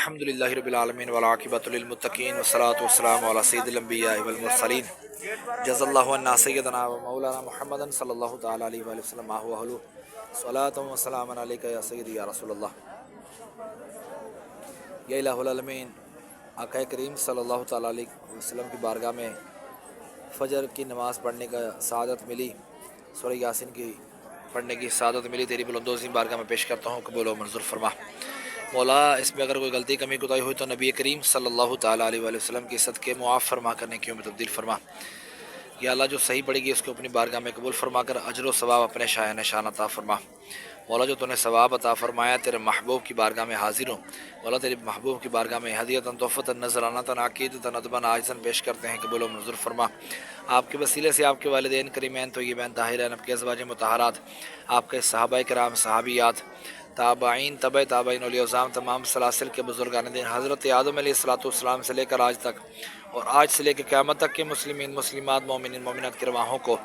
الحمد للہ رب العالمین والعاقبۃ للمتقین والصلاۃ والسلام علی سید الانبیاء والمرسلین جزا اللہ عنا سیدنا و مولانا محمد صلی اللہ تعالی علیہ وآلہ وسلم صلاۃ و سلام علیک یا سیدی یا رسول اللہ۔ یا الہ العالمین، آقا کریم صلی اللہ تعالی علیہ وسلم کی بارگاہ میں فجر کی نماز پڑھنے کا سعادت ملی، سورہ یاسین کی پڑھنے کی سعادت ملی، تیری بلند و عظیم بارگاہ میں پیش کرتا ہوں، قبول و منظور فرما۔ مولا، اس میں اگر کوئی غلطی کمی کوتاہی ہوئی تو نبی کریم صلی اللہ تعالی علیہ وآلہ وسلم کے صدقے معاف فرما کرنے کیوں میں تبدیل فرما۔ یا اللہ، جو صحیح پڑے گی اس کو اپنی بارگاہ میں قبول فرما کر اجر و ثواب اپنے شاہ نشان عطا فرما۔ مولا، جو تو نے ثواب عطا فرمایا تیرے محبوب کی بارگاہ میں حاضر ہوں۔ مولا، تیرے محبوب کی بارگاہ میں ہدیۃً تحفۃً نذرانۃً عقیدۃً ادباً عاجزاً پیش کرتے ہیں، قبول و منظور فرما۔ آپ کے وسیلے سے آپ کے والدین کریمین طیبین طاہرین، آپ کے ازواج مطہرات، آپ کے صحابہ کرام، صحابیات، تابعین، تبع تابعین، اولیاء اعظام، تمام سلاسل کے بزرگان دین، حضرت آدم علیہ السلام سے لے کر آج تک اور آج سے لے کے قیامت تک کے مسلمین، مسلمات، مومنین، مومنات کی رواحوں کو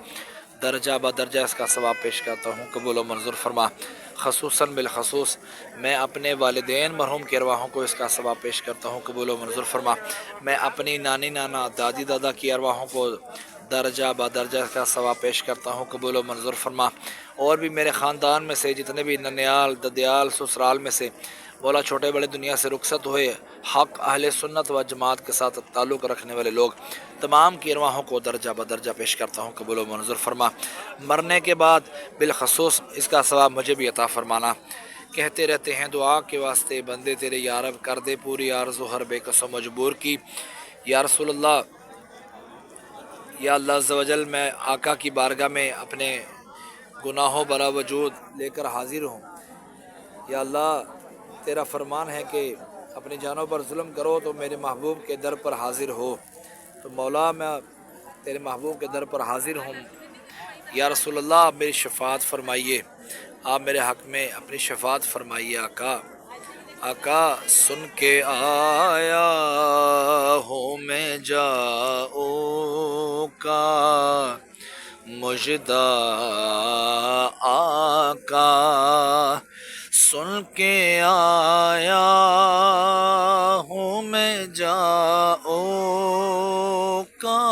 درجہ بدرجہ اس کا ثواب پیش کرتا ہوں، قبول و منظور فرما۔ خصوصاً بالخصوص میں اپنے والدین مرحوم کی ارواحوں کو اس کا ثواب پیش کرتا ہوں، قبول و منظور فرما۔ میں اپنی نانی نانا، دادی دادا کی ارواحوں کو درجہ بدرجہ کا ثواب پیش کرتا ہوں، قبول و منظور فرما۔ اور بھی میرے خاندان میں سے جتنے بھی ننیال، ددیال، سسرال میں سے مولا چھوٹے بڑے دنیا سے رخصت ہوئے حق اہل سنت و جماعت کے ساتھ تعلق رکھنے والے لوگ تمام کی ارواحوں کو درجہ بدرجہ پیش کرتا ہوں، قبول و منظور فرما۔ مرنے کے بعد بالخصوص اس کا ثواب مجھے بھی عطا فرمانا۔ کہتے رہتے ہیں دعا کے واسطے بندے تیرے یارب، کر دے پوری آرزو ہر بے کس و مجبور کی۔ یا رسول اللہ، یا اللہ عز و جل، میں آقا کی بارگاہ میں اپنے گناہوں برا وجود لے کر حاضر ہوں۔ یا اللہ، تیرا فرمان ہے کہ اپنی جانوں پر ظلم کرو تو میرے محبوب کے در پر حاضر ہو، تو مولا میں تیرے محبوب کے در پر حاضر ہوں۔ یا رسول اللہ، آپ میری شفاعت فرمائیے، آپ میرے حق میں اپنی شفاعت فرمائیے۔ آقا، آقا، سن کے آیا ہوں میں جاؤ کا مجدہ، آقا سن کے آیا ہوں میں جاؤ کا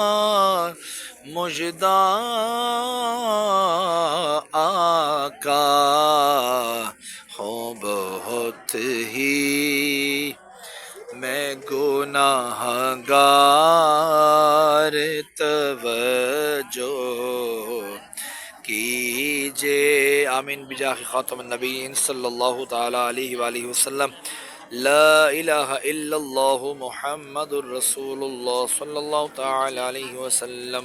مجدہ، آقا ہوں بہت ہی میں گناہ گار، توجہ کیجے۔ آمین بجاہ خاتم النبیین صلی اللہ تعالی علیہ وآلہ وسلم۔ لا الہ الا اللہ محمد الرسول اللہ صلی اللہ تعالی علیہ وسلم۔